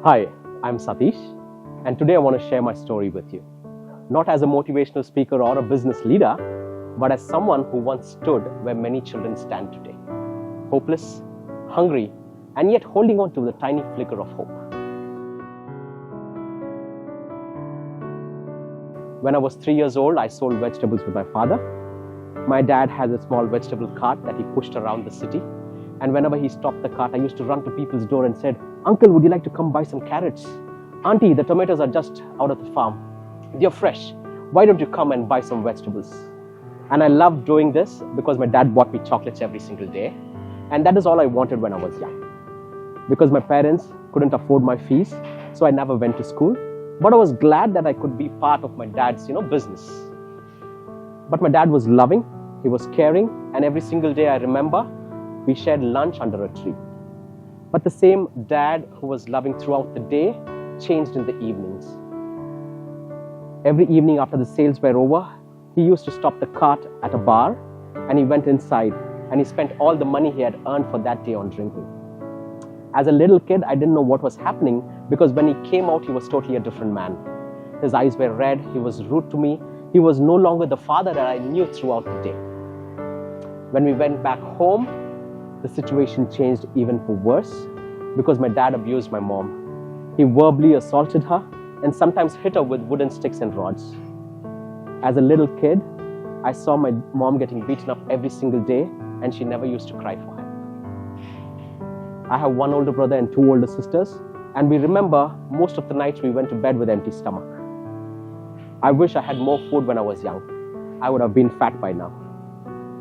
Hi, I'm Satish, and today I want to share my story with you. Not as a motivational speaker or a business leader, but as someone who once stood where many children stand today. Hopeless, hungry, and yet holding on to the tiny flicker of hope. When I was 3 years old, I sold vegetables with my father. My dad has a small vegetable cart that he pushed around the city. And whenever he stopped the cart, I used to run to people's door and said, "Uncle, would you like to come buy some carrots? Auntie, the tomatoes are just out of the farm. They're fresh. Why don't you come and buy some vegetables?" And I loved doing this because my dad bought me chocolates every single day. And that is all I wanted when I was young. Because my parents couldn't afford my fees, so I never went to school. But I was glad that I could be part of my dad's, business. But my dad was loving, he was caring, and every single day I remember, we shared lunch under a tree. But the same dad who was loving throughout the day changed in the evenings. Every evening after the sales were over, he used to stop the cart at a bar and he went inside and he spent all the money he had earned for that day on drinking. As a little kid, I didn't know what was happening because when he came out, he was totally a different man. His eyes were red, he was rude to me, he was no longer the father that I knew throughout the day. When we went back home, the situation changed even for worse because my dad abused my mom. He verbally assaulted her and sometimes hit her with wooden sticks and rods. As a little kid, I saw my mom getting beaten up every single day and she never used to cry for help. I have one older brother and two older sisters, and we remember most of the nights we went to bed with empty stomach. I wish I had more food when I was young. I would have been fat by now.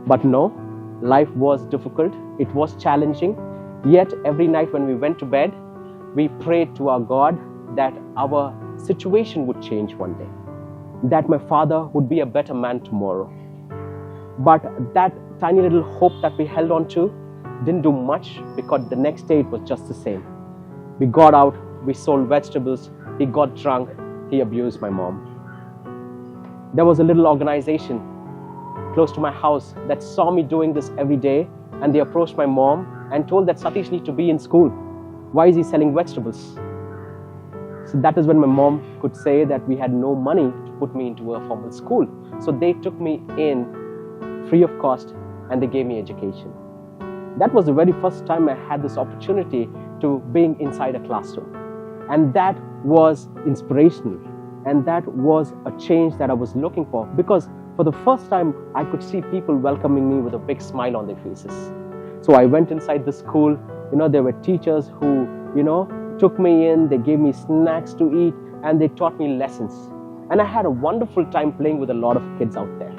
But no, life was difficult, it was challenging, yet every night when we went to bed, we prayed to our God that our situation would change one day, that my father would be a better man tomorrow. But that tiny little hope that we held on to didn't do much because the next day it was just the same. We got out, we sold vegetables, he got drunk, he abused my mom. There was a little organization close to my house that saw me doing this every day, and they approached my mom and told that Satish needs to be in school. Why is he selling vegetables? So that is when my mom could say that we had no money to put me into a formal school. So they took me in free of cost and they gave me education. That was the very first time I had this opportunity to being inside a classroom. And that was inspirational. And that was a change that I was looking for, because for the first time, I could see people welcoming me with a big smile on their faces. So I went inside the school. There were teachers who, took me in, they gave me snacks to eat, and they taught me lessons. And I had a wonderful time playing with a lot of kids out there.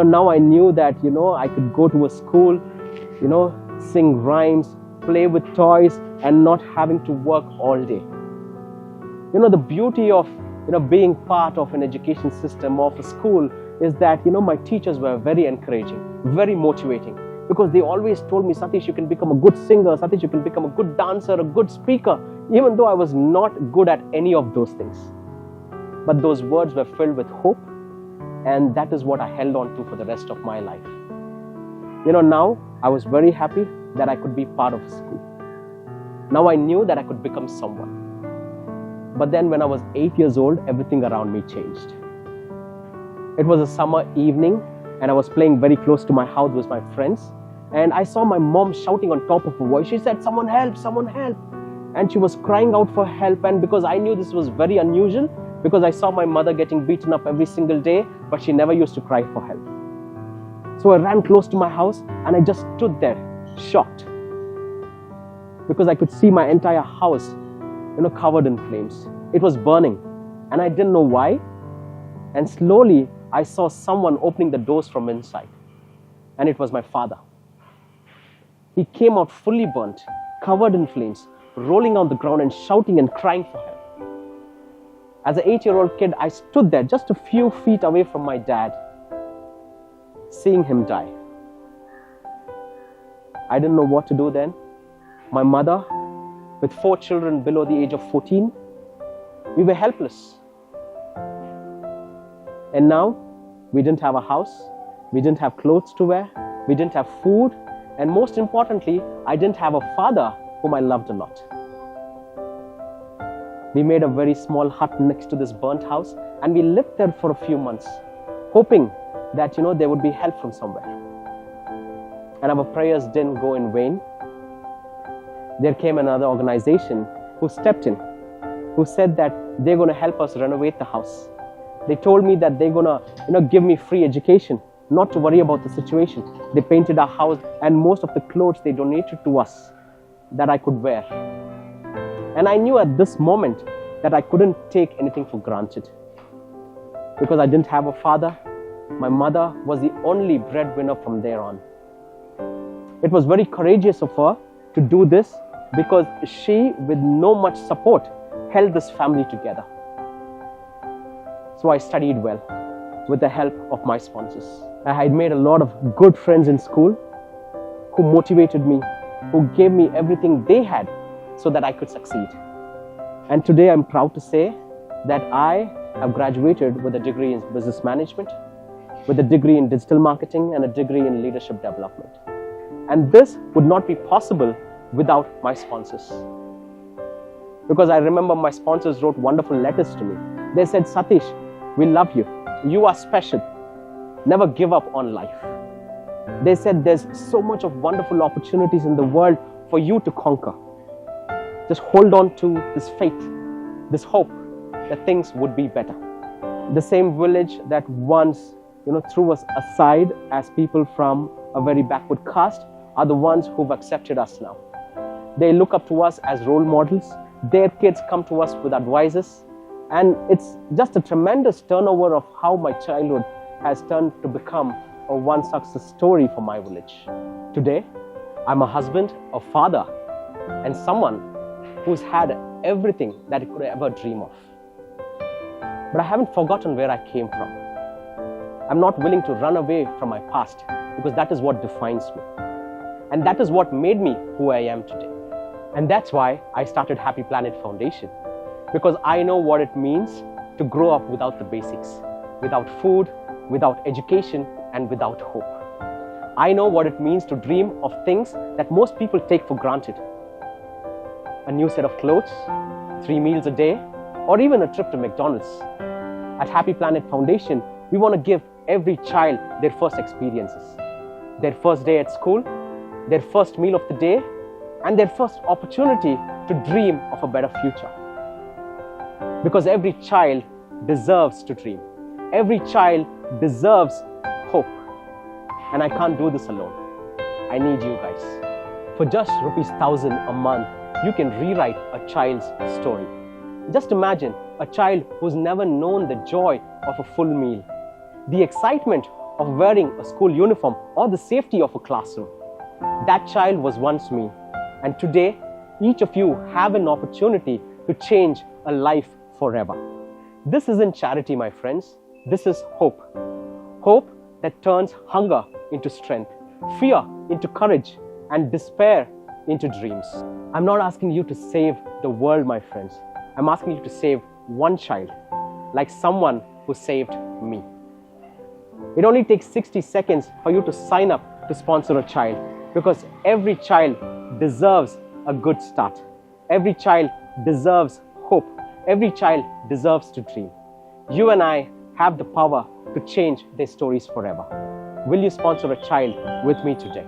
Now I knew that, I could go to a school, sing rhymes, play with toys, and not having to work all day. The beauty of being part of an education system of a school is that my teachers were very encouraging, very motivating, because they always told me, "Satish, you can become a good singer, Satish, you can become a good dancer, a good speaker," even though I was not good at any of those things. But those words were filled with hope, and that is what I held on to for the rest of my life. Now I was very happy that I could be part of a school. Now I knew that I could become someone. But then when I was 8 years old, everything around me changed. It was a summer evening and I was playing very close to my house with my friends, and I saw my mom shouting on top of her voice. She said, "Someone help, someone help." And she was crying out for help, and because I knew this was very unusual, because I saw my mother getting beaten up every single day, but she never used to cry for help. So I ran close to my house and I just stood there, shocked, because I could see my entire house covered in flames. It was burning and I didn't know why. And slowly I saw someone opening the doors from inside, and it was my father. He came out fully burnt, covered in flames, rolling on the ground and shouting and crying for help. As an 8-year-old kid, I stood there just a few feet away from my dad, seeing him die. I didn't know what to do then. My mother, with 4 children below the age of 14, we were helpless. And now, we didn't have a house, we didn't have clothes to wear, we didn't have food, and most importantly, I didn't have a father whom I loved a lot. We made a very small hut next to this burnt house, and we lived there for a few months, hoping that, there would be help from somewhere. And our prayers didn't go in vain. There came another organization who stepped in, who said that they're going to help us renovate the house. They told me that they're going to, give me free education, not to worry about the situation. They painted our house, and most of the clothes they donated to us that I could wear. And I knew at this moment that I couldn't take anything for granted. Because I didn't have a father, my mother was the only breadwinner from there on. It was very courageous of her to do this, because she, with no much support, held this family together. So I studied well with the help of my sponsors. I had made a lot of good friends in school who motivated me, who gave me everything they had so that I could succeed. And today I'm proud to say that I have graduated with a degree in business management, with a degree in digital marketing, and a degree in leadership development. And this would not be possible without my sponsors. Because I remember my sponsors wrote wonderful letters to me. They said, "Satish, we love you. You are special. Never give up on life." They said there's so much of wonderful opportunities in the world for you to conquer. Just hold on to this faith, this hope that things would be better. The same village that once, threw us aside as people from a very backward caste are the ones who've accepted us now. They look up to us as role models. Their kids come to us with advices. And it's just a tremendous turnover of how my childhood has turned to become a one success story for my village. Today, I'm a husband, a father, and someone who's had everything that I could ever dream of. But I haven't forgotten where I came from. I'm not willing to run away from my past, because that is what defines me. And that is what made me who I am today. And that's why I started Happy Planet Foundation. Because I know what it means to grow up without the basics, without food, without education, and without hope. I know what it means to dream of things that most people take for granted. A new set of clothes, 3 meals a day, or even a trip to McDonald's. At Happy Planet Foundation, we want to give every child their first experiences, their first day at school, their first meal of the day, and their first opportunity to dream of a better future. Because every child deserves to dream. Every child deserves hope. And I can't do this alone. I need you guys. For just ₹1,000 a month, you can rewrite a child's story. Just imagine a child who's never known the joy of a full meal, the excitement of wearing a school uniform, or the safety of a classroom. That child was once me. And today, each of you have an opportunity to change a life forever. This isn't charity, my friends. This is hope. Hope that turns hunger into strength, fear into courage, and despair into dreams. I'm not asking you to save the world, my friends. I'm asking you to save one child, like someone who saved me. It only takes 60 seconds for you to sign up to sponsor a child, because every child deserves a good start. Every child deserves hope. Every child deserves to dream. You and I have the power to change their stories forever. Will you sponsor a child with me today?